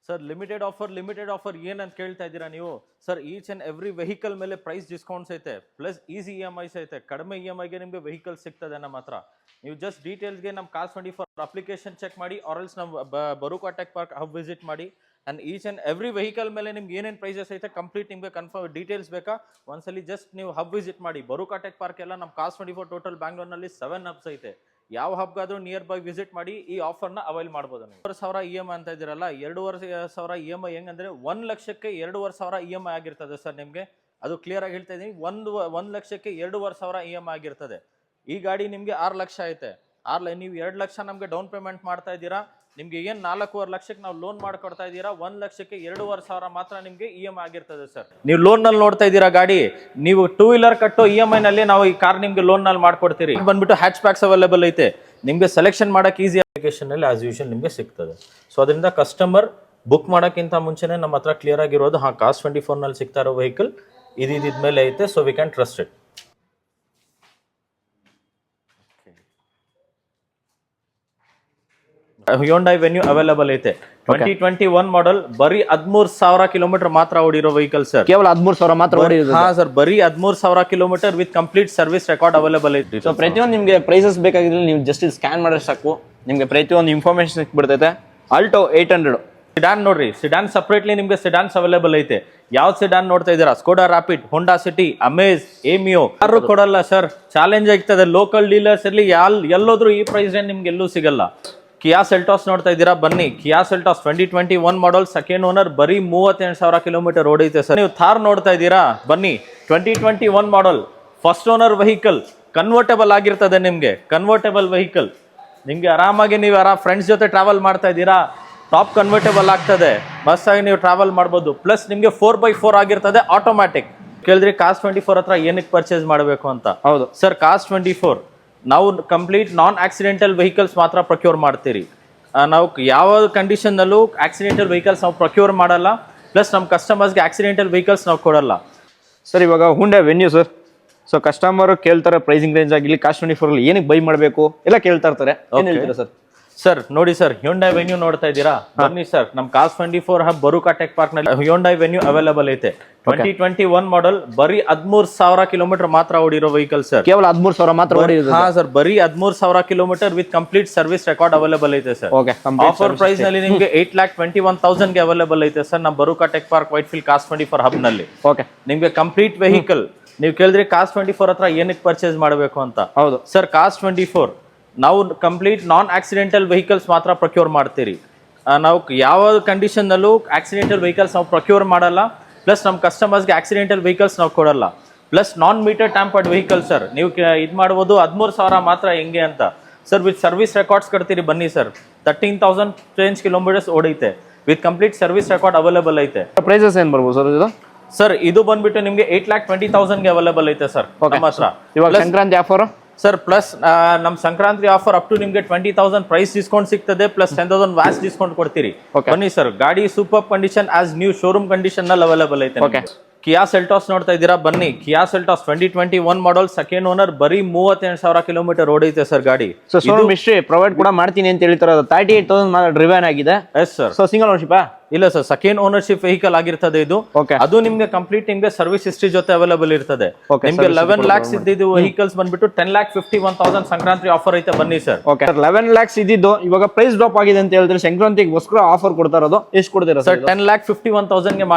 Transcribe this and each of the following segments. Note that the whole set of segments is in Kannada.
ಸರ್ ಲಿಮಿಟೆಡ್ ಆಫರ್ ಏನಂತ ಕೇಳ್ತಾ ಇದ್ದೀರಾ ನೀವು? Sir each and every vehicle ಮೇಲೆ ಪ್ರೈಸ್ ಡಿಸ್ಕೌಂಟ್ಸ್ ಐತೆ, ಪ್ಲಸ್ ಈಸಿ EMIs ಐತೆ. ಕಡಿಮೆ EMIಗೆ ನಿಮಗೆ ವೆಹಿಕಲ್ ಸಿಗ್ತದೆ ನಮ್ಮ ಹತ್ರ. ನೀವು ಜಸ್ಟ್ ಡೀಟೇಲ್ಸ್ಗೆ ನಮ್ಮ Cars24 ಅಪ್ಲಿಕೇಶನ್ ಚೆಕ್ ಮಾಡಿ, ಆರ್ಎಲ್ಸ್ ನಮ್ಮ ಬರುಕಾ ಟೆಕ್ ಪಾರ್ಕ್ ಹಬ್ ವಿಸಿಟ್ ಮಾಡಿ. And each and every vehicle ಮೇಲೆ ನಿಮ್ಗೆ ಏನೇನು ಪ್ರೈಸಸ್ ಐತೆ ಕಂಪ್ಲೀಟ್ ನಿಮಗೆ ಕನ್ಫರ್ಮ್ ಡೀಟೇಲ್ಸ್ ಬೇಕಾ ಒಂದ್ಸಲಿ ಜಸ್ಟ್ ನೀವು ಹಬ್ ವಿಸಿಟ್ ಮಾಡಿ. ಬರುಕಾ ಟೆಕ್ ಪಾರ್ಕ್ ಎಲ್ಲ ನಮ್ಮ Cars24 ಟೋಟಲ್ ಬ್ಯಾಂಗ್ಳೂರ್ನಲ್ಲಿ 7 ಹಬ್ಸ್ ಐತೆ. ಯಾವ ಹಬ್ಗಾದ್ರೂ ನಿಯರ್ ಬೈ ವಿಸಿಟ್ ಮಾಡಿ ಈ ಆಫರ್ನ ಅವೈಲ್ ಮಾಡ್ಬೋದು. 2,500 EMI ಅಂತ ಇದ್ದೀರಲ್ಲ, 2,500 EMI ಹೆಂಗಂದ್ರೆ 1 ಲಕ್ಷಕ್ಕೆ 2,500 EMI ಆಗಿರ್ತದೆ ಸರ್ ನಿಮಗೆ. ಅದು ಕ್ಲಿಯರ್ ಆಗಿ ಹೇಳ್ತಾ ಇದ್ದೀನಿ, 1 ಲಕ್ಷಕ್ಕೆ 2,500 EMI ಆಗಿರ್ತದೆ. ಈ ಗಾಡಿ ನಿಮಗೆ 6 ಲಕ್ಷ ಐತೆ. ನೀವು 2 ಲಕ್ಷ ನಮಗೆ ಡೌನ್ ಪೇಮೆಂಟ್ ಮಾಡ್ತಾ ಇದ್ದೀರಾ, ನಿಮ್ಗೆ ಏನು 4.5 ಲಕ್ಷಕ್ಕೆ ನಾವು ಲೋನ್ ಮಾಡ್ಕೊಡ್ತಾ ಇದ್ದೀರಾ. 1 ಲಕ್ಷಕ್ಕೆ 2,500 ಮಾತ್ರ ನಿಮಗೆ EMI ಆಗಿರ್ತದೆ ಸರ್. ನೀವು ಲೋನ್ ನಲ್ಲಿ ನೋಡ್ತಾ ಇದ್ದೀರಾ ಗಾಡಿ, ನೀವು 2 ವೀಲರ್ ಕಟ್ಟೋ EMI ನಲ್ಲಿ ನಾವು ಈ ಕಾರ್ ನಿಮ್ಗೆ ಲೋನ್ ನಲ್ಲಿ ಮಾಡ್ಕೊಡ್ತೀರಿ. ಬಂದ್ಬಿಟ್ಟು ಹ್ಯಾಚ್ ಪ್ಯಾಕ್ಸ್ ಅವೈಲೇಬಲ್ ಐತೆ, ನಿಮ್ಗೆ ಸೆಲೆಕ್ಷನ್ ಮಾಡಕ್ ಈಸಿ ಅಪ್ಲಿಕೇಶನ್ ಅಲ್ಲಿ ಆಸ್ ಯೂಶುವಲ್ ನಿಮ್ಗೆ ಸಿಗ್ತದೆ. ಸೊ ಅದರಿಂದ ಕಸ್ಟಮರ್ ಬುಕ್ ಮಾಡೋಕ್ಕಿಂತ ಮುಂಚೆನೆ ನಮ್ಮ ಹತ್ರ ಕ್ಲಿಯರ್ ಆಗಿರೋದು, Cars24 ನಲ್ಲಿ ಸಿಗ್ತಾ ಇರೋ ವೆಹಿಕಲ್ ಇದ್ಮೇಲೆ ಐತೆ, so we can trust it. Hyundai Venue available ಐತೆ. 2021 ಮಾಡೆಲ್, ಬರೀ 13,000 ಕಿಲೋಮೀಟರ್ ಮಾತ್ರ ಓಡಿರೋ ವೆಹಿಕಲ್ ಸರ್. ಕೇವಲ 13,000 ಮಾತ್ರ ಓಡಿರೋದು? ಹಾ ಸರ್, ಬರೀ 13,000 kilometre with complete service record available ಐತೆ. ಸೊ ಪ್ರತಿಯೊಂದು ನಿಮಗೆ ಪ್ರೈಸಸ್ ಬೇಕಾಗಿದ್ರೆ ನೀವು ಜಸ್ಟ್ ಸ್ಕ್ಯಾನ್ ಮಾಡಿದ್ರೆ ಸಾಕು, ನಿಮಗೆ ಪ್ರತಿಯೊಂದು ಇನ್ಫಾರ್ಮೇಶನ್ ಸಿಕ್ಬಿಡ್ತೈತೆ. ಆಲ್ಟೋ 800 ಸಿಡಾನ್ ನೋಡ್ರಿ, ಸಿಡಾನ್ ಸಪರೇಟ್ಲಿ ನಿಮ್ಗೆ ಸಿಡಾನ್ಸ್ ಅವೈಲೇಬಲ್ ಐತೆ. ಯಾವ ಸಿಡಾನ್ ನೋಡ್ತಾ ಇದ್ದೀರಾ? Skoda Rapid, Honda City, Amaze, Ameo. ಯಾರು ಕೊಡಲ್ಲ ಸರ್, ಚಾಲೆಂಜ್ ಆಗ್ತದೆ. ಲೋಕಲ್ ಡೀಲರ್ಸ್ ಇರ್ಲಿ ಎಲ್ಲೋದ್ರೂ ಈ ಪ್ರೈಸ್ ರೇಂಜ್ ನಿಮ್ಗೆ ಎಲ್ಲೂ ಸಿಗಲ್ಲ. ಕಿಯಾ ಸೆಲ್ಟಾಸ್ ನೋಡ್ತಾ ಇದ್ದೀರಾ, ಬನ್ನಿ. ಕಿಯಾ ಸೆಲ್ಟಾಸ್ 2021 ಮಾಡೆಲ್, ಸೆಕೆಂಡ್ ಓನರ್, ಬರೀ 38,000 ಕಿಲೋಮೀಟರ್ ಓಡೈತೆ ಸರ್. ನೀವು ಥಾರ್ ನೋಡ್ತಾ ಇದ್ದೀರಾ, ಬನ್ನಿ. 2021 model, first owner vehicle, convertible ಆಗಿರ್ತದೆ ನಿಮ್ಗೆ. ಕನ್ವರ್ಟೇಬಲ್ ವೆಹಿಕಲ್ ನಿಮ್ಗೆ ಆರಾಮಾಗಿ ನೀವು ಫ್ರೆಂಡ್ಸ್ ಜೊತೆ ಟ್ರಾವೆಲ್ ಮಾಡ್ತಾ ಇದ್ದೀರಾ, ಟಾಪ್ ಕನ್ವರ್ಟೇಬಲ್ ಆಗ್ತದೆ, ಬಸ್ ಆಗಿ ನೀವು ಟ್ರಾವೆಲ್ ಮಾಡ್ಬೋದು. ಪ್ಲಸ್ ನಿಮ್ಗೆ 4x4 ಆಗಿರ್ತದೆ, ಆಟೋಮ್ಯಾಟಿಕ್. ಕೇಳಿದ್ರಿ Cars24 ಹತ್ರ ಏನಕ್ಕೆ ಪರ್ಚೇಸ್ ಮಾಡಬೇಕು ಅಂತ? ಹೌದು ಸರ್, Cars24 ನಾವು ಕಂಪ್ಲೀಟ್ ನಾನ್ ಆಕ್ಸಿಡೆಂಟಲ್ ವೆಹಿಕಲ್ಸ್ ಮಾತ್ರ ಪ್ರೊಕ್ಯೂರ್ ಮಾಡ್ತೀರಿ. ನಾವು ಯಾವ ಕಂಡೀಷನ್ನಲ್ಲೂ ಆಕ್ಸಿಡೆಂಟಲ್ ವೆಹಿಕಲ್ಸ್ ನಾವು ಪ್ರೊಕ್ಯೂರ್ ಮಾಡಲ್ಲ. ಪ್ಲಸ್ ನಮ್ಮ ಕಸ್ಟಮರ್ಸ್ಗೆ ಆಕ್ಸಿಡೆಂಟಲ್ ವೆಹಿಕಲ್ಸ್ ನಾವು ಕೊಡಲ್ಲ ಸರ್. ಇವಾಗ Hyundai Venue sir, so customer ಕೇಳ್ತಾರೆ ಪ್ರೈಸಿಂಗ್ ರೇಂಜ್ ಆಗಿರಲಿ, Cars24 ಅಲ್ಲಿ ಏನಕ್ಕೆ ಬೈ ಮಾಡಬೇಕು ಎಲ್ಲ ಕೇಳ್ತಾ ಇರ್ತಾರೆ. ಏನು ಹೇಳ್ತೀರಾ ಸರ್? ಸರ್ ನೋಡಿ ಸರ್, Hyundai Venue ನೋಡ್ತಾ ಇದ್ದೀರಾ, ಬನ್ನಿ ಸರ್. ನಮ್ಮ Cars24 ಹಬ್ ಬರುಕಾ ಟೆಕ್ ಪಾರ್ಕ್ ನಲ್ಲಿ Hyundai Venue ಅವೈಲೇಬಲ್ ಐತೆ. 2021 ಮಾಡೆಲ್, ಬರೀ 13,000 ಕಿಲೋಮೀಟರ್ ಮಾತ್ರ ಓಡಿರೋ ವೆಹಿಕಲ್ ಸರ್. ಕೇವಲ 13,000 ಮಾತ್ರ ಓಡಿರೋದು? ಹಾ ಸರ್, ಬರೀ 13,000 kilometre with complete service record available ಐತೆ ಸರ್. ಆಫರ್ ಪ್ರೈಸ್ ನಲ್ಲಿ ನಿಮಗೆ 8,21,000 ಗೆ ಅವೈಲೇಬಲ್ ಐತೆ ಸರ್. ನಮ್ಮ ಬರುಕಾ tech park Whitefield Cars24 hub ನಲ್ಲಿ. ಓಕೆ, ನಿಮ್ಗೆ ಕಂಪ್ಲೀಟ್ ವೆಹಿಕಲ್. ನೀವು ಕೇಳಿದ್ರೆ Cars24 ಹತ್ರ ಏನಕ್ಕೆ ಪರ್ಚೇಸ್ ಮಾಡಬೇಕು ಅಂತ? ಹೌದು ಸರ್, Cars24 ನಾವು ಕಂಪ್ಲೀಟ್ ನಾನ್ ಆಕ್ಸಿಡೆಂಟಲ್ ವೆಹಿಕಲ್ಸ್ ಮಾತ್ರ ಪ್ರೊಕ್ಯೂರ್ ಮಾಡ್ತೀರಿ. ನಾವು ಯಾವ ಕಂಡೀಷನ್ನಲ್ಲೂ ಆಕ್ಸಿಡೆಂಟಲ್ ವೆಹಿಕಲ್ಸ್ ನಾವು ಪ್ರೊಕ್ಯೂರ್ ಮಾಡಲ್ಲ. ಪ್ಲಸ್ ನಮ್ಮ ಕಸ್ಟಮರ್ಸ್ಗೆ ಆಕ್ಸಿಡೆಂಟಲ್ ವೆಹಿಕಲ್ಸ್ ನಾವು ಕೊಡಲ್ಲ. Plus non meter tampered vehicle sir. ನೀವು ಇದು ಮಾಡ್ಬೋದು 13,000 ಮಾತ್ರ ಹೆಂಗೆ ಅಂತ ಸರ್. ವಿತ್ ಸರ್ವಿಸ್ ರೆಕಾರ್ಡ್ಸ್ ಕೊಡ್ತೀರಿ, ಬನ್ನಿ ಸರ್. 13,000 ರೇಂಜ್ ಕಿಲೋಮೀಟರ್ಸ್ ಓಡೈತೆ, with complete service record available ಐತೆ. ಪ್ರೈಸಸ್ ಏನು ಬರ್ಬೋದು ಸರ್ ಇದು? ಸರ್ ಇದು ಬಂದ್ಬಿಟ್ಟು ನಿಮಗೆ 8,20,000 ಗೆ ಅವೈಲೇಬಲ್ ಐತೆ ಸರ್ ನಮ್ಮ ಹತ್ರ. ಇವಾಗ ಸಂಕ್ರಾಂತಿ ಆಫರ್ ಸರ್, ಪ್ಲಸ್ ನಮ್ಮ ಸಂಕ್ರಾಂತಿ ಆಫರ್ ಅಪ್ ಟು ನಿಮಗೆ 20,000 ಪ್ರೈಸ್ ಡಿಸ್ಕೌಂಟ್ ಸಿಗ್ತದೆ, ಪ್ಲಸ್ 10,000 ವ್ಯಾಸ್ ಡಿಸ್ಕೌಂಟ್ ಕೊಡ್ತೀರಿ. ಬನ್ನಿ ಸರ್, ಗಾಡಿ super condition as new showroom condition ನಲ್ಲಿ ಅವೈಲೇಬಲ್ ಐತೆ. ಕಿಯಾ ಸೆಲ್ಟಾಸ್ ನೋಡ್ತಾ ಇದ್ದೀರಾ, ಬನ್ನಿ. ಕಿಯಾ ಸೆಲ್ಟಾಸ್ 2021 ಮಾಡೆಲ್, ಸೆಕೆಂಡ್ ಓನರ್, ಬರೀ 38,000 ಕಿಲೋಮೀಟರ್ ಓಡೈತೆ ಸರ್ ಗಾಡಿ. ಸೊ ಶೋರೂಮ್ ಹಿಸ್ಟ್ರಿ ಪ್ರೊವೈಡ್ ಕೂಡ ಮಾಡ್ತೀನಿ ಅಂತ ಹೇಳ್ತಾರೆ. 38,000 ಡ್ರಿವನ್ ಆಗಿದೆ. Yes sir. So single ownership? ಇಲ್ಲ ಸರ್, ಸೆಕೆಂಡ್ ಓನರ್ಶಿಪ್ ವೆಹಿಕಲ್ ಆಗಿರ್ತದೆ ಇದು. ಅದು ನಿಮ್ಗೆ ಕಂಪ್ಲೀಟ್ ನಿಮ್ಗೆ ಸರ್ವಿಸ್ ಹಿಸ್ಟ್ರಿ ಜೊತೆ ಅವೈಲೇಬಲ್ ಇರ್ತದೆ. ನಿಮ್ಗೆ 11 lakhs ಇದ್ದಿದ್ದು ವೆಹಿಕಲ್ಸ್ ಬಂದ್ಬಿಟ್ಟು 10,51,000 ಸಂಕ್ರಾಂತಿ ಆಫರ್ ಐತೆ. ಬನ್ನಿ ಸರ್. 11 lakhs ಇದ್ದಿದ್ದು ಇವಾಗ ಪ್ರೈಸ್ ಡ್ರಾಪ್ ಆಗಿದೆ ಅಂತ ಹೇಳಿದ್ರೆ ಸಂಕ್ರಾಂತಿಗೋಸ್ಕರ ಆಫರ್ ಕೊಡ್ತಾ ಇರೋದು. ಎಷ್ಟು ಕೊಡ್ತೀರಾ ಸರ್? 10,51,000 ಗೆ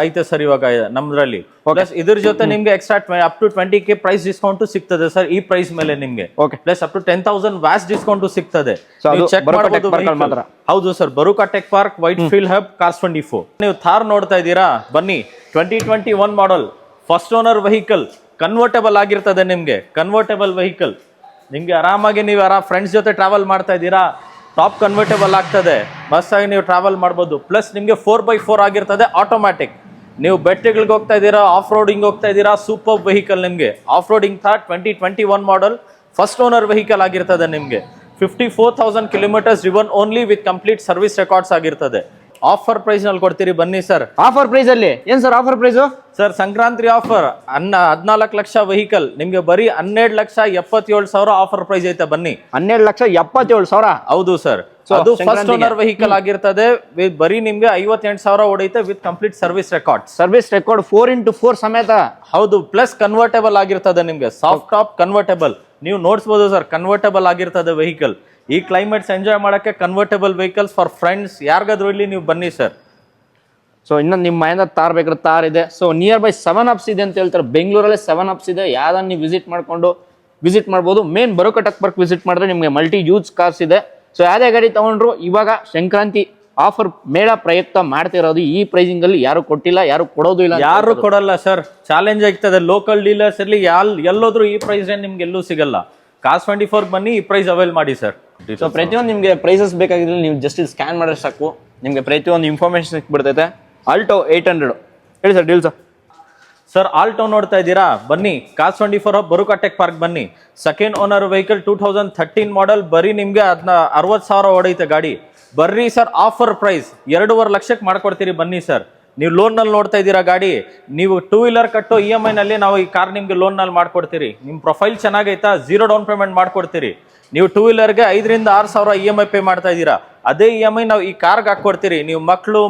ಐತೆ ಸರ್ ಇವಾಗ ನಮ್ದ್ರಲ್ಲಿ. ಪ್ಲಸ್ ಇದ್ರ ಜೊತೆ ನಿಮ್ಗೆ extra up to 20K price discount ಸಿಗ್ತದೆ ಸರ್ ಈ ಪ್ರೈಸ್ ಮೇಲೆ ನಿಮ್ಗೆ. ಪ್ಲಸ್ ಅಪ್ ಟು 10,000 ವ್ಯಾಸ್ ಡಿಸ್ಕೌಂಟ್ ಸಿಗ್ತದೆ. ಹೌದು ಸರ್, ಬರುಕಾ tech park Whitefield hub Cars24. ನೀವು ಥಾರ್ ನೋಡ್ತಾ ಇದ್ದೀರಾ, ಬನ್ನಿ. 2021 model, first owner vehicle, convertible ಆಗಿರ್ತದೆ ನಿಮ್ಗೆ. ಕನ್ವರ್ಟೇಬಲ್ ವೆಹಿಕಲ್ ನಿಮ್ಗೆ ಆರಾಮಾಗಿ ನೀವು ಫ್ರೆಂಡ್ಸ್ ಜೊತೆ ಟ್ರಾವೆಲ್ ಮಾಡ್ತಾ ಇದ್ದೀರಾ, ಟಾಪ್ ಕನ್ವರ್ಟೇಬಲ್ ಆಗ್ತದೆ, ಬಸ್ ಆಗಿ ನೀವು ಟ್ರಾವೆಲ್ ಮಾಡ್ಬೋದು. ಪ್ಲಸ್ ನಿಮ್ಗೆ 4x4 ಆಗಿರ್ತದೆ, ಆಟೋಮ್ಯಾಟಿಕ್. ನೀವು ಬೆಟ್ಟಗಳಿಗೆ ಹೋಗ್ತಾ ಇದ್ದೀರಾ, ಆಫ್ ರೋಡಿಂಗ್ ಹೋಗ್ತಾ ಇದ್ದೀರಾ, ಸೂಪರ್ ವೆಹಿಕಲ್ ನಿಮ್ಗೆ. Off roading Thar 2021 model, first owner vehicle ಆಗಿರ್ತದೆ ನಿಮ್ಗೆ. 54,000 kilometres driven only with complete service records ಆಗಿರ್ತದೆ. ಆಫರ್ ಪ್ರೈಸ್ ನಲ್ಲಿ ಕೊಡ್ತೀರಿ ಬನ್ನಿ ಸರ್. ಆಫರ್ ಪ್ರೈಸ್ ಅಲ್ಲಿ ಏನ್ sir offer price? Sir Sankranti offer 14 lakh vehicle ನಿಮ್ಗೆ ಬರೀ 12,77,000 ಆಫರ್ ಪ್ರೈಸ್ ಐತೆ ಬನ್ನಿ. 12,77,000. ಹೌದು ಸರ್. ಅದು ಫಸ್ಟ್ ಓನರ್ ವೆಹಿಕಲ್ ಆಗಿರ್ತದೆ. ಬರೀ ನಿಮ್ಗೆ 58,000 ಹೊಡೆಯುತ್ತೆ with complete service record. Service record 4x4 ಸಮೇತ. ಹೌದು, ಪ್ಲಸ್ ಕನ್ವರ್ಟೇಬಲ್ ಆಗಿರ್ತದೆ ನಿಮ್ಗೆ. ಸಾಫ್ಟ್ ಟಾಪ್ ಕನ್ವರ್ಟೇಬಲ್ ನೀವು ನೋಡ್ಸ್ಬೋದು ಸರ್. ಕನ್ವರ್ಟೇಬಲ್ ಆಗಿರ್ತದೆ ವೆಹಿಕಲ್. ಈ ಕ್ಲೈಮೇಟ್ಸ್ ಎಂಜಾಯ್ ಮಾಡಕ್ಕೆ ಕನ್ವರ್ಟೇಬಲ್ ವೆಹಿಕಲ್ಸ್ ಫಾರ್ ಫ್ರೆಂಡ್ಸ್ ಯಾರಿಗಾದ್ರೂ ಇಲ್ಲಿ ನೀವು ಬನ್ನಿ ಸರ್. ಸೊ ಇನ್ನು ನಿಮ್ಮ ಮನೆಯಿಂದ ತಾರ್ ಬೇಕಾದ್ರೆ ತಾರ್ ಇದೆ. ಸೊ ನಿಯರ್ ಬೈ 7 ಅಪ್ಸ್ ಇದೆ ಅಂತ ಹೇಳ್ತಾರೆ. ಬೆಂಗಳೂರಲ್ಲಿ 7 ಅಪ್ಸ್ ಇದೆ. ಯಾವ್ದನ್ನ ನೀವು ವಿಸಿಟ್ ಮಾಡ್ಬೋದು. Main Baroka tech park visit ಮಾಡಿದ್ರೆ ನಿಮಗೆ ಮಲ್ಟಿ ಯೂಸ್ ಕಾರ್ಸ್ ಇದೆ. ಸೊ ಯಾವುದೇ ಗಾಡಿ ತಗೊಂಡ್ರು ಇವಾಗ ಸಂಕ್ರಾಂತಿ ಆಫರ್ ಮೇಳ ಪ್ರಯುಕ್ತ ಮಾಡ್ತಿರೋದು. ಈ ಪ್ರೈಸಿಂಗ್ ಅಲ್ಲಿ ಯಾರು ಕೊಟ್ಟಿಲ್ಲ, ಯಾರು ಕೊಡೋದು ಇಲ್ಲ, ಯಾರು ಕೊಡಲ್ಲ ಸರ್. ಚಾಲೆಂಜ್ ಆಗ್ತದೆ. ಲೋಕಲ್ ಡೀಲರ್ಸ್ ಇರ್ಲಿ ಎಲ್ಲೋದ್ರು ಈ ಪ್ರೈಸ್ ನಿಮ್ಗೆ ಎಲ್ಲೂ ಸಿಗಲ್ಲ. ಕಾಸ್ 24 ಬನ್ನಿ, ಈ ಪ್ರೈಸ್ ಅವೈಲ್ ಮಾಡಿ ಸರ್. ಸೊ ಪ್ರತಿಯೊಂದು ನಿಮಗೆ ಪ್ರೈಸಸ್ ಬೇಕಾಗಿದ್ರೆ ನೀವು ಜಸ್ಟ್ ಸ್ಕ್ಯಾನ್ ಮಾಡಿದ್ರೆ ಸಾಕು, ನಿಮಗೆ ಪ್ರತಿಯೊಂದು ಇನ್ಫಾರ್ಮೇಶನ್ ಸಿಕ್ಬಿಡ್ತೈತೆ. ಆಲ್ಟೋ 800 ಹೇಳಿ sir deal sir. Sir Alto ನೋಡ್ತಾ ಇದ್ದೀರಾ, ಬನ್ನಿ ಕಾಸ್ 24 ಬರುಕಾ ಟೆಕ್ ಪಾರ್ಕ್ ಬನ್ನಿ. Second owner vehicle 2013 model. ಬರೀ ನಿಮ್ಗೆ 60,000 ಹೊಡೆಯುತ್ತೆ ಗಾಡಿ. ಬರ್ರಿ ಸರ್, ಆಫರ್ ಪ್ರೈಸ್ 2.5 ಲಕ್ಷಕ್ಕೆ ಮಾಡ್ಕೊಡ್ತೀರಿ ಬನ್ನಿ ಸರ್. ನೀವು ಲೋನ್ ನಲ್ಲಿ ನೋಡ್ತಾ ಇದ್ದೀರಾ ಗಾಡಿ, ನೀವು 2 ವೀಲರ್ ಕಟ್ಟೋ EMI ನಲ್ಲಿ ನಾವು ಈ ಕಾರ್ ನಿಮ್ಗೆ ಲೋನ್ ನಲ್ಲಿ ಮಾಡ್ಕೊಡ್ತೀರಿ. ನಿಮ್ ಪ್ರೊಫೈಲ್ ಚೆನ್ನಾಗೈತಾ, 0 ಡೌನ್ ಪೇಮೆಂಟ್ ಮಾಡ್ಕೊಡ್ತೀರಿ. ನೀವು 2 ವೀಲರ್ಗೆ 5,000 to 6,000 EMI ಪೇ ಮಾಡ್ತಾ ಇದ್ದೀರಾ. ಅದೇ EMI ನಾವು ಈ ಕಾರ್ಗೆ ಹಾಕೊಡ್ತೀರಿ. ನೀವು ಮಕ್ಕಳು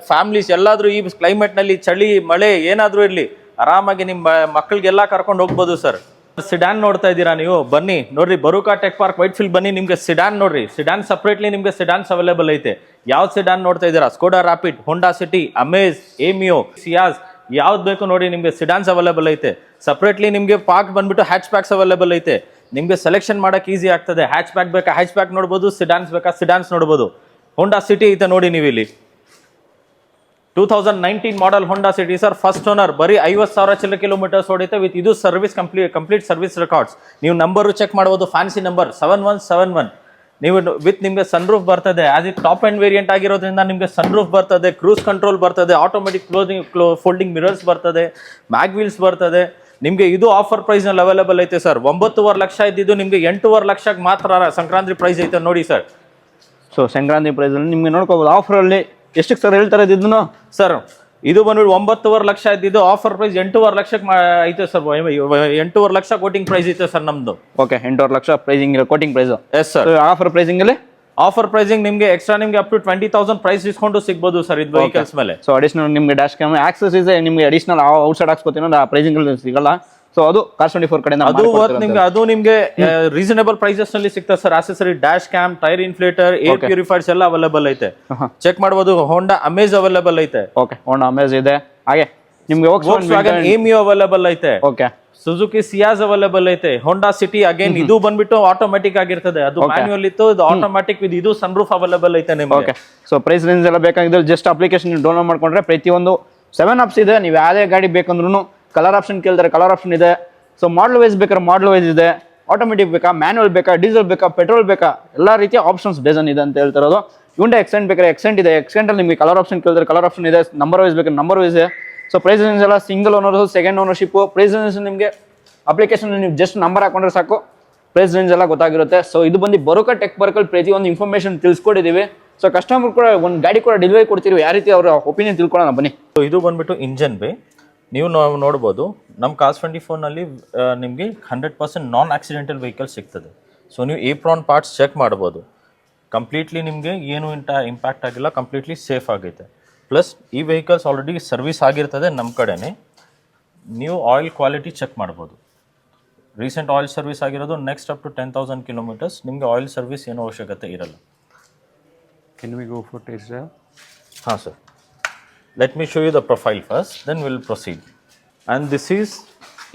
ಫ್ಯಾಮಿಲೀಸ್ ಎಲ್ಲಾದ್ರೂ ಈ ಕ್ಲೈಮೇಟ್ ನಲ್ಲಿ ಚಳಿ ಮಳೆ ಏನಾದ್ರೂ ಇರ್ಲಿ, ಆರಾಮಾಗಿ ನಿಮ್ಮ ಮಕ್ಕಳಿಗೆಲ್ಲ ಕರ್ಕೊಂಡು ಹೋಗ್ಬೋದು ಸರ್. ಸಿಡಾನ್ ನೋಡ್ತಾ ಇದ್ದೀರಾ ನೀವು, ಬನ್ನಿ ನೋಡ್ರಿ ಬರುಕಾ ಟೆಕ್ ಪಾರ್ಕ್ ವೈಟ್ಫೀಲ್ಡ್ ಬನ್ನಿ. ನಿಮ್ಗೆ ಸಿಡಾನ್ ನೋಡ್ರಿ, ಸಿಡಾನ್ ಸಪ್ರೇಟ್ಲಿ ನಿಮ್ಗೆ ಸಿಡಾನ್ಸ್ ಅವೈಲೇಬಲ್ ಐತೆ. ಯಾವ್ದು ಸಿಡಾನ್ ನೋಡ್ತಾ ಇದ್ದೀರಾ? Skoda Rapid, Honda City, Amaze, Ameo, Ciaz, ಯಾವ್ದು ಬೇಕು ನೋಡಿ ನಿಮ್ಗೆ ಸಿಡಾನ್ಸ್ ಅವೈಲೇಬಲ್ ಐತೆ. ಸಪ್ರೇಟ್ಲಿ ನಿಮ್ಗೆ ಪಾರ್ಕ್ ಬಂದ್ಬಿಟ್ಟು ಹ್ಯಾಚ್ ಪ್ಯಾಕ್ಸ್ ಅವೈಲೇಬಲ್ ಐತೆ. ನಿಮ್ಗೆ ಸೆಲೆಕ್ಷನ್ ಮಾಡಕ್ ಈಸಿ ಆಗ್ತದೆ. ಹ್ಯಾಚ್ ಪ್ಯಾಕ್ ಬೇಕಾ ಹ್ಯಾಚ್ ಪ್ಯಾಕ್ ನೋಡ್ಬೋದು, ಸಿಡಾನ್ಸ್ ಬೇಕಾ ಸಿಡಾನ್ಸ್ ನೋಡ್ಬೋದು. ಹೋಂಡಾ ಸಿಟಿ ಐತೆ ನೋಡಿ ನೀವು ಇಲ್ಲಿ. 2019 model Honda City sir, first owner. ಬರೀ 50,000 ಕಿಲೋಮೀಟರ್ಸ್ ಹೊಡಿತೆ ವಿತ್ ಇದು ಸರ್ವಿಸ್ ಕಂಪ್ಲೀಟ್ ಸರ್ವಿಸ್ ರೆಕಾರ್ಡ್ಸ್. ನೀವು ನಂಬರು ಚೆಕ್ ಮಾಡ್ಬೋದು, ಫ್ಯಾನ್ಸಿ ನಂಬರ್ 7171. ನೀವು ವಿತ್ ನಿಮ್ಗೆ ಸನ್ ರೂಫ್ ಬರ್ತದೆ. As it top end variant ಆಗಿರೋದ್ರಿಂದ ನಿಮ್ಗೆ ಸನ್ ರೂಫ್ ಬರ್ತದೆ, ಕ್ರೂಸ್ ಕಂಟ್ರೋಲ್ ಬರ್ತದೆ, ಆಟೋಮೆಟಿಕ್ ಫೋಲ್ಡಿಂಗ್ ಮಿರರ್ಸ್ ಬರ್ತದೆ, ಮ್ಯಾಗ್ ವೀಲ್ಸ್ ಬರ್ತದೆ. ನಿಮ್ಗೆ ಇದು ಆಫರ್ ಪ್ರೈಸ್ ನಲ್ಲಿ ಅವೈಲೇಬಲ್ ಐತೆ ಸರ್. 9.5 ಲಕ್ಷ ಇದ್ದಿದ್ದು ನಿಮ್ಗೆ 8.5 ಲಕ್ಷಕ್ಕೆ ಮಾತ್ರ ಸಂಕ್ರಾಂತಿ ಪ್ರೈಸ್ ಐತೆ ನೋಡಿ ಸರ್. ಸೊ ಸಂಕ್ರಾಂತಿ ಪ್ರೈಸ್ ಅಲ್ಲಿ ನಿಮ್ಗೆ ನೋಡ್ಕೋಬಹುದು. ಆಫರ್ ಅಲ್ಲಿ ಎಷ್ಟಕ್ಕೆ ಸರ್ ಹೇಳ್ತಾರೆ ಇದನ್ನು ಸರ್? ಇದು ಬಂದ್ಬಿಟ್ಟು 9.5 ಲಕ್ಷ ಇದ್ದಿದ್ದು ಆಫರ್ ಪ್ರೈಸ್ 8.5 ಲಕ್ಷಕ್ಕೆ ಐತೆ ಸರ್. 8.5 ಲಕ್ಷ ಕೋಟಿಂಗ್ ಪ್ರೈಸ್ ಐತೆ ಸರ್ ನಮ್ದು. Okay, 8.5 lakh pricing quoting price. Yes sir. Offer pricing ಅಲ್ಲಿ ಆಫರ್ ಪ್ರೈಸಿಂಗ್ ನಿಮ್ಗೆ ಎಕ್ಸ್ಟ್ರಾ ನಿಮ್ಗೆ ಅಪ್ ಟು 20,000 ಪ್ರೈಸ್ ಡಿಸ್ಕೌಂಟ್ ಸಿಗಬಹುದು ಸರ್ ಇದು ವೆಹಿಕಲ್ಸ್ ಮೇಲೆ. ಸೊ ಅಡಿಷನಲ್ ನಿಮ್ಗೆ ಡ್ಯಾಶ್ ಕ್ಯಾಮ್ ಆಕ್ಸೆಸ್ ಇದೆ. ನಿಮ್ಗೆ ಅಡಿಷನಲ್ ಔಟ್ಸೈಡ್ ಹಾಕ್ಸ್ಕೊತೀನೋ ಆ ಪ್ರೈಸಿಂಗ್ ಅಲ್ಲಿ ಸಿಗಲ್ಲ. ಸೊ ಅದು ಕಾರ್ 24 ಕಡೆಯಿಂದ ಅದು ನಿಮ್ಗೆ ರೀಸನಬಲ್ ಪ್ರೈಸಸ್ ನಲ್ಲಿ ಸಿಗ್ತದೆ sir. Accessory, dash cam, tyre inflator, air purifiers ಎಲ್ಲ ಅವೈಲೇಬಲ್ ಐತೆ. ಚೆಕ್ ಮಾಡಬಹುದು. ಹೋಂಡಾ ಅಮೇಜ್ ಅವೈಲೇಬಲ್ ಐತೆ. ಓಕೆ, ಹೋಂಡಾ ಅಮೇಜ್ ಇದೆ. ಹಾಗೆ ನಿಮ್ಗೆ ವೋಕ್ಸ್ವ್ಯಾಗನ್ ಏಮಿಯೋ ಅವೈಲೇಬಲ್ ಐತೆ. ಓಕೆ, ಸುಜುಕಿ ಸಿಯಾಸ್ ಅವೈಲೇಬಲ್ ಐತೆ. ಹೋಂಡಾ ಸಿಟಿ ಅಗೇನ್ ಇದು ಬಂದ್ಬಿಟ್ಟು ಆಟೋಮೆಟಿಕ್ ಆಗಿರ್ತದೆ. ಅದು ಮ್ಯಾನ್ಯುವಲ್ ಇತ್ತು, ಇದು ಆಟೋಮೆಟಿಕ್ ವಿತ್ ಇದು ಸನ್ ರೂಫ್ ಅವೈಲೇಬಲ್ ಐತೆ ನಿಮ್ಗೆ. ಓಕೆ, ಸೊ ಪ್ರೈಸ್ ರೇಂಜ್ ಎಲ್ಲ ಬೇಕಾಗಿದ್ರೆ ಜಸ್ಟ್ ಅಪ್ಲಿಕೇಶನ್ ಡೌನ್ಲೋಡ್ ಮಾಡ್ಕೊಂಡ್ರೆ ಪ್ರತಿಯೊಂದು 7 ಅಪ್ಸ್ ಇದೆ. ನೀವು ಯಾವುದೇ ಗಾಡಿ ಬೇಕಂದ್ರೂ ಕಲರ್ ಆಪ್ಷನ್ ಕೇಳ್ತಾರೆ, ಕಲರ್ ಆಪ್ಷನ್ ಇದೆ. ಸೊ ಮಾಡಲ್ ವೈಸ್ ಬೇಕಾದ್ರೆ ಮಾಡಲ್ ವೈಸ್ ಇದೆ. ಆಟೋಮೆಟಿಕ್ ಬೇಕಾ, ಮ್ಯಾನ್ಯುವಲ್ ಬೇಕಾ, ಡೀಸೆಲ್ ಬೇಕಾ, ಪೆಟ್ರೋಲ್ ಬೇಕಾ, ಎಲ್ಲ ರೀತಿಯ ಆಪ್ಷನ್ಸ್ ಬೇಸನ್ ಇದೆ ಅಂತ ಹೇಳ್ತಿರೋದು. ಇವಂಡೆ ಎಕ್ಸೆಂಟ್ ಬೇಕಾದ್ರೆ ಎಕ್ಸೆಂಟ್ ಇದೆ. ಎಕ್ಸೆಂಟ್ ಅಲ್ಲಿ ನಿಮಗೆ ಕಲರ್ ಆಪ್ಷನ್ ಕೇಳಿದ್ರೆ ಕಲರ್ ಆಪ್ಷನ್ ಇದೆ. ನಂಬರ್ ವೈಸ್ ಬೇಕಾದ್ರೆ ನಂಬರ್ ವೈಸ್ ಇದೆ. ಸೊ ಪ್ರೈಸ್ ರೇಂಜ್ ಎಲ್ಲ single owner, second ownership. Price range ನಿಮಗೆ ಅಪ್ಲಿಕೇಶನ್ ನೀವು ಜಸ್ಟ್ ನಂಬರ್ ಹಾಕೊಂಡ್ರೆ ಸಾಕು, ಪ್ರೈಸ್ ರೇಂಜ್ ಎಲ್ಲ ಗೊತ್ತಾಗಿರುತ್ತೆ. ಸೊ ಇದು ಬಂದು ಬರೋಕಾ ಟೆಕ್ ಪಾರ್ಕಲ್ಲಿ ಪ್ರತಿಯೊಂದು ಇನ್ಫಾರ್ಮೇಷನ್ ತಿಳಿಸ್ಕೊಟ್ಟಿದ್ದೀವಿ. ಸೊ ಕಸ್ಟಮರ್ ಕೂಡ ಒಂದು ಗಾಡಿ ಕೂಡ ಡೆಲಿವರಿ ಕೊಡ್ತೀವಿ. ಯಾವ ರೀತಿ ಅವರ ಒಪಿನಿಯನ್ ತಿಳ್ಕೊಳ್ಳೋಣ ಬನ್ನಿ. ಇದು ಬಂದ್ಬಿಟ್ಟು ಇಂಜನ್ ಬೇ. ನೀವು ನೋಡ್ಬೋದು ನಮ್ಮ ಕಾಸ್ 24 ನಲ್ಲಿ ನಿಮಗೆ 100% ನಾನ್ ಆಕ್ಸಿಡೆಂಟಲ್ ವೆಹಿಕಲ್ ಸಿಗ್ತದೆ. ಸೊ ನೀವು ಏಪ್ರಾನ್ ಪಾರ್ಟ್ಸ್ ಚೆಕ್ ಮಾಡ್ಬೋದು. ಕಂಪ್ಲೀಟ್ಲಿ ನಿಮಗೆ ಏನು ಇಂಪ್ಯಾಕ್ಟ್ ಆಗಿಲ್ಲ, ಕಂಪ್ಲೀಟ್ಲಿ ಸೇಫ್ ಆಗೈತೆ. ಪ್ಲಸ್ ಈ ವೆಹಿಕಲ್ಸ್ ಆಲ್ರೆಡಿ ಸರ್ವಿಸ್ ಆಗಿರ್ತದೆ ನಮ್ಮ ಕಡೆನೇ. ನೀವು ಆಯಿಲ್ ಕ್ವಾಲಿಟಿ ಚೆಕ್ ಮಾಡ್ಬೋದು. ರೀಸೆಂಟ್ ಆಯಿಲ್ ಸರ್ವಿಸ್ ಆಗಿರೋದು. ನೆಕ್ಸ್ಟ್ ಅಪ್ ಟು 10,000 ಕಿಲೋಮೀಟರ್ಸ್ ನಿಮಗೆ ಆಯಿಲ್ ಸರ್ವಿಸ್ ಏನೋ ಅವಶ್ಯಕತೆ ಇರಲ್ಲ. Can we go for test drive? ಹಾಂ sir. Let me show you the profile first, then will proceed. And this is,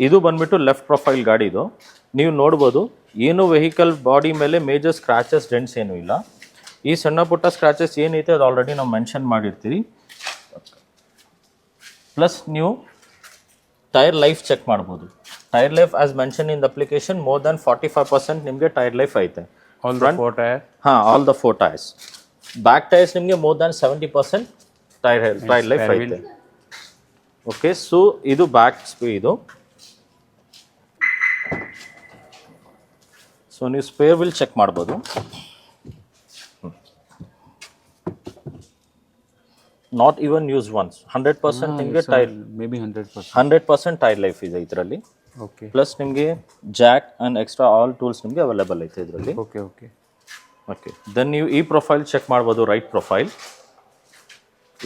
ಇದು ಬಂದ್ಬಿಟ್ಟು ಲೆಫ್ಟ್ ಪ್ರೊಫೈಲ್ ಗಾಡಿದು. ನೀವು ನೋಡ್ಬೋದು ಏನು ವೆಹಿಕಲ್ ಬಾಡಿ ಮೇಲೆ ಮೇಜರ್ ಸ್ಕ್ರಾಚಸ್, ಡೆಂಟ್ಸ್ ಏನೂ ಇಲ್ಲ. ಈ ಸಣ್ಣ ಪುಟ್ಟ ಸ್ಕ್ರಾಚಸ್ ಏನೈತೆ ಅದು ಆಲ್ರೆಡಿ ನಾವು ಮೆನ್ಷನ್ ಮಾಡಿರ್ತೀವಿ. ಪ್ಲಸ್ ನೀವು ಟೈರ್ ಲೈಫ್ ಚೆಕ್ ಮಾಡ್ಬೋದು. Tyre life as mention in the application more than 45% ನಿಮಗೆ ಟೈರ್ ಲೈಫ್ ಐತೆ. All the 4 tyres. Back tyres ನಿಮಗೆ ಮೋರ್ ದನ್ 70% ಟೈರ್ ಲೈಫ್ ಐತೆ. ಓಕೆ, ಸೊ ಇದು ಬ್ಯಾಕ್ ಇದು. ಸೊ ನೀವು ಸ್ಪೇರ್ ವಿಲ್ ಚೆಕ್ ಮಾಡ್ಬೋದು. ನಾಟ್ ಇವನ್ ಯೂಸ್ ಒನ್ಸ್ 100% ನಿಮಗೆ ಟೈರ್ ಮೇಬಿ 100%. 100% ಟೈರ್ ಲೈಫ್ ಇದೆ ಇದರಲ್ಲಿ. ಓಕೆ ಪ್ಲಸ್ ನಿಮಗೆ Jack and extra all tools ನಿಮಗೆ ಅವೈಲೇಬಲ್ ಐತೆ ಇದರಲ್ಲಿ. ಓಕೆ ಓಕೆ ಓಕೆ ದೆನ್ ನೀವು ಈ ಪ್ರೊಫೈಲ್ ಚೆಕ್ ಮಾಡ್ಬೋದು, ರೈಟ್ ಪ್ರೊಫೈಲ್.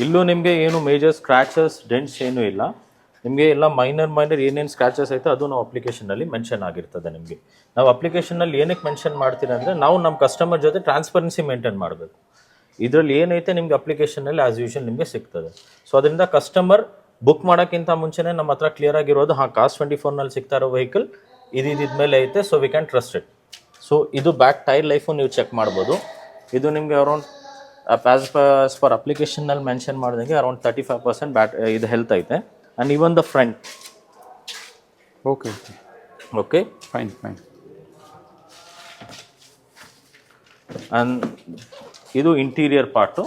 ಇಲ್ಲೂ ನಿಮಗೆ ಏನು ಮೇಜರ್ ಸ್ಕ್ರ್ಯಾಚಸ್ ಡೆಂಟ್ಸ್ ಏನೂ ಇಲ್ಲ. ನಿಮಗೆ ಎಲ್ಲ ಮೈನರ್ ಏನೇನು ಸ್ಕ್ರ್ಯಾಚಸ್ ಐತೆ ಅದು ನಾವು ಅಪ್ಲಿಕೇಶನಲ್ಲಿ ಮೆನ್ಷನ್ ಆಗಿರ್ತದೆ. ನಿಮಗೆ ನಾವು ಅಪ್ಲಿಕೇಶನಲ್ಲಿ ಏನಕ್ಕೆ ಮೆನ್ಷನ್ ಮಾಡ್ತೀವಿ ಅಂದರೆ ನಾವು ನಮ್ಮ ಕಸ್ಟಮರ್ ಜೊತೆ ಟ್ರಾನ್ಸ್ಪರೆನ್ಸಿ ಮೇಂಟೈನ್ ಮಾಡಬೇಕು. ಇದರಲ್ಲಿ ಏನೈತೆ ನಿಮಗೆ ಅಪ್ಲಿಕೇಶನಲ್ಲಿ ಆ್ಯಸ್ ಯೂಶುವಲ್ ನಿಮಗೆ ಸಿಗ್ತದೆ. ಸೊ ಅದರಿಂದ ಕಸ್ಟಮರ್ ಬುಕ್ ಮಾಡೋಕ್ಕಿಂತ ಮುಂಚೆನೇ ನಮ್ಮ ಹತ್ರ ಕ್ಲಿಯರ್ ಆಗಿರೋದು, ಹಾಂ Cars24ನಲ್ಲಿ ಸಿಗ್ತಾ ಇರೋ ವೆಹಿಕಲ್ ಇದ್ಮೇಲೆ ಐತೆ, so we can trust it. So ಇದು ಬ್ಯಾಕ್ ಟೈರ್ ಲೈಫು ನೀವು ಚೆಕ್ ಮಾಡ್ಬೋದು. ಇದು ನಿಮಗೆ ಅರೌಂಡ್ ಆ್ಯಸ್ ಪರ್ ಅಪ್ಲಿಕೇಶನ್ನಲ್ಲಿ ಮೆನ್ಷನ್ ಮಾಡಿದಂಗೆ ಅರೌಂಡ್ 35% ಇದು ಹೆಲ್ತ್ ಐತೆ. And even the front. Okay okay fine. And ಇದು ಇಂಟೀರಿಯರ್ ಪಾರ್ಟು.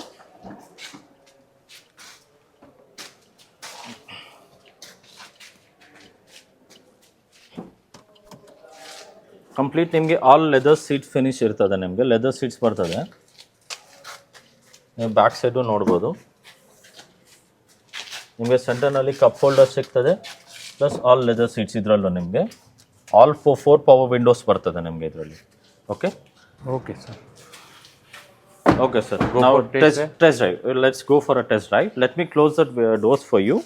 ಕಂಪ್ಲೀಟ್ ನಿಮಗೆ ಆಲ್ ಲೆದರ್ ಸೀಟ್ ಫಿನಿಶ್ ಇರ್ತದೆ. ನಿಮಗೆ ಲೆದರ್ ಸೀಟ್ಸ್ ಬರ್ತದೆ. ನೀವು ಬ್ಯಾಕ್ ಸೈಡು ನೋಡ್ಬೋದು. ನಿಮಗೆ ಸೆಂಟರ್ನಲ್ಲಿ ಕಪ್ ಹೋಲ್ಡರ್ ಸಿಗ್ತದೆ, ಪ್ಲಸ್ ಆಲ್ ಲೆದರ್ ಸೀಟ್ಸ್. ಇದರಲ್ಲೂ ನಿಮಗೆ ಆಲ್ 4 ಪವರ್ ವಿಂಡೋಸ್ ಬರ್ತದೆ ನಿಮಗೆ ಇದರಲ್ಲಿ. Okay okay sir. Okay, sir. Now test drive. Let's go for a test drive. Let me close the doors for you.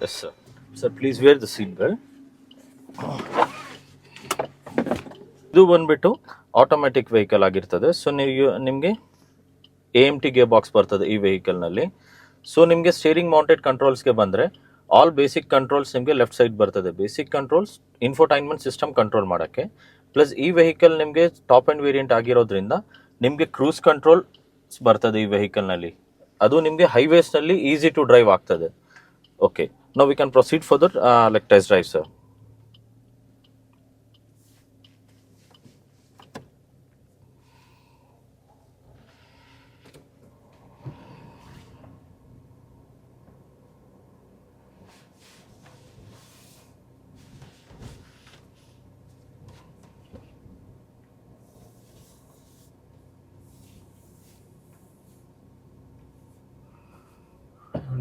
Yes, sir. Sir, please wear the seat belt. ಇದು ಬಂದ್ಬಿಟ್ಟು ಆಟೋಮ್ಯಾಟಿಕ್ ವೆಹಿಕಲ್ ಆಗಿರ್ತದೆ. ಸೊ ನಿಮಗೆ AMT ಗೇರ್ ಬಾಕ್ಸ್ ಬರ್ತದೆ ಈ ವೆಹಿಕಲ್ನಲ್ಲಿ. ಸೊ ನಿಮಗೆ ಸ್ಟೇರಿಂಗ್ ಮೌಂಟೆಡ್ ಕಂಟ್ರೋಲ್ಸ್ಗೆ ಬಂದರೆ ಆಲ್ ಬೇಸಿಕ್ ಕಂಟ್ರೋಲ್ಸ್ ನಿಮಗೆ ಲೆಫ್ಟ್ ಸೈಡ್ ಬರ್ತದೆ. Basic controls infotainment system control ಮಾಡೋಕ್ಕೆ. ಪ್ಲಸ್ ಈ ವೆಹಿಕಲ್ ನಿಮಗೆ ಟಾಪ್ ಆ್ಯಂಡ್ ವೇರಿಯಂಟ್ ಆಗಿರೋದ್ರಿಂದ ನಿಮಗೆ ಕ್ರೂಸ್ ಕಂಟ್ರೋಲ್ಸ್ ಬರ್ತದೆ ಈ ವೆಹಿಕಲ್ನಲ್ಲಿ. ಅದು ನಿಮಗೆ ಹೈವೇಸ್ನಲ್ಲಿ ಈಸಿ ಟು ಡ್ರೈವ್ ಆಗ್ತದೆ. Okay, now we can proceed for the like test drive, sir.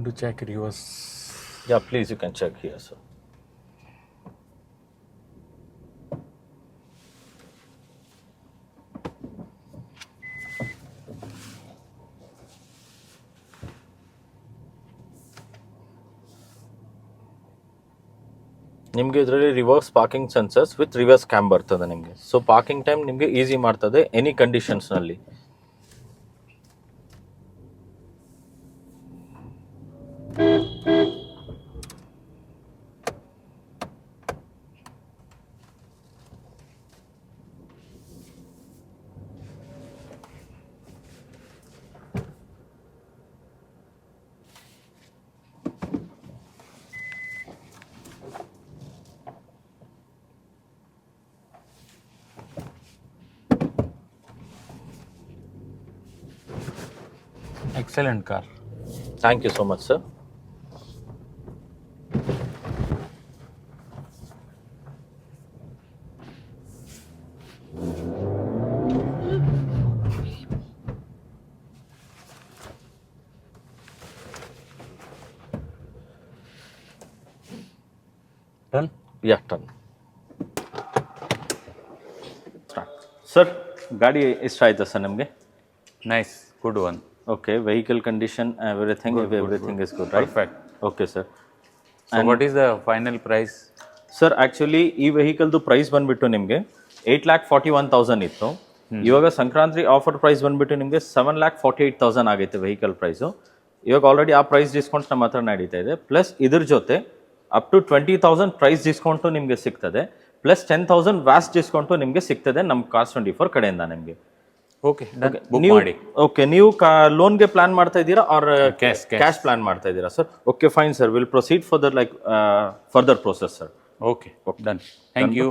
To check reverse. Yeah, please, you can check here, sir. ನಿಮಗೆ ಇದರಲ್ಲಿ reverse parking sensors with reverse cam ಬರ್ತದೆ ನಿಮಗೆ. ಸೊ ಪಾರ್ಕಿಂಗ್ ಟೈಮ್ ನಿಮಗೆ ಈಸಿ ಮಾಡ್ತದೆ ಎನಿ ಕಂಡೀಷನ್ಸ್ನಲ್ಲಿ. Excellent car. Thank you so much, sir. Done? Yeah, done. Sir, ಗಾಡಿ ಇಷ್ಟ ಆಯ್ತಾ ಸರ್ ನಿಮಗೆ? Nice, good one. Okay, vehicle condition, everything is good, right? Perfect. Okay, sir. So what is the final price? Sir actually ಈ ವೆಹಿಕಲ್ದು ಪ್ರೈಸ್ ಬಂದುಬಿಟ್ಟು ನಿಮಗೆ 8,41,000 ಇತ್ತು. ಇವಾಗ ಸಂಕ್ರಾಂತಿ ಆಫರ್ ಪ್ರೈಸ್ ಬಂದುಬಿಟ್ಟು ನಿಮಗೆ 7,48,000 ಆಗೈತೆ ವೆಹಿಕಲ್ ಪ್ರೈಸು. ಇವಾಗ ಆಲ್ರೆಡಿ ಆ ಪ್ರೈಸ್ ಡಿಸ್ಕೌಂಟ್ಸ್ ನಮ್ಮ ಹತ್ರ ನಡೀತಾ ಇದೆ. ಪ್ಲಸ್ ಇದ್ರ ಜೊತೆ ಅಪ್ ಟು 20,000 ಪ್ರೈಸ್ ಡಿಸ್ಕೌಂಟು ನಿಮಗೆ ಸಿಗ್ತದೆ. ಪ್ಲಸ್ 10,000 ವ್ಯಾಸ್ಟ್ ಡಿಸ್ಕೌಂಟು ನಿಮಗೆ ಸಿಗ್ತದೆ ನಮ್ಮ Cars24 ಕಡೆಯಿಂದ ನಿಮಗೆ. ಓಕೆ, ಬುಕ್ ಮಾಡಿ. ಓಕೆ, ನೀವು ಲೋನ್ಗೆ ಪ್ಲಾನ್ ಮಾಡ್ತಾ ಇದ್ದೀರಾ ಆರ್ ಕ್ಯಾಶ್ ಪ್ಲಾನ್ ಮಾಡ್ತಾ ಇದ್ದೀರಾ sir? Okay, fine sir, will proceed further like further process sir. Okay, done. Thank you.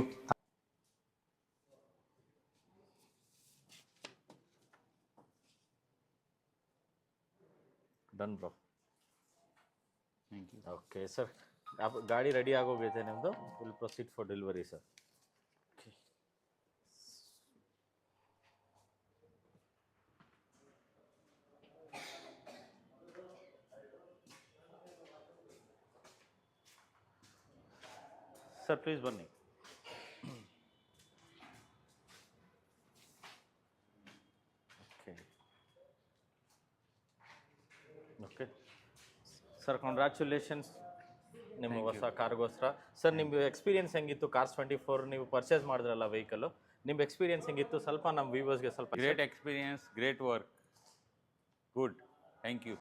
Done bro. Okay sir ಗಾಡಿ ರೆಡಿ ಆಗೋಗೈತೆ ನಿಮ್ಮದು will proceed for delivery sir. Sir please ಬನ್ನಿ. ಓಕೆ ಸರ್ ಕಾಂಗ್ರ್ಯಾಚುಲೇಷನ್ಸ್ ನಿಮ್ಮ ಹೊಸ ಕಾರ್ಗೋಸ್ಕರ. ಸರ್ ನಿಮ್ಮ ಎಕ್ಸ್ಪೀರಿಯನ್ಸ್ ಹೆಂಗಿತ್ತು ಕಾರ್ಸ್ 24 ನೀವು ಪರ್ಚೇಸ್ ಮಾಡಿದ್ರಲ್ಲ ವೆಹಿಕಲ್ಲು, ನಿಮ್ಮ ಎಕ್ಸ್ಪೀರಿಯನ್ಸ್ ಹೆಂಗಿತ್ತು ಸ್ವಲ್ಪ ನಮ್ಮ ವ್ಯೂವರ್ಸ್ಗೆ ಸ್ವಲ್ಪ. Great experience, great work. Good. Thank you.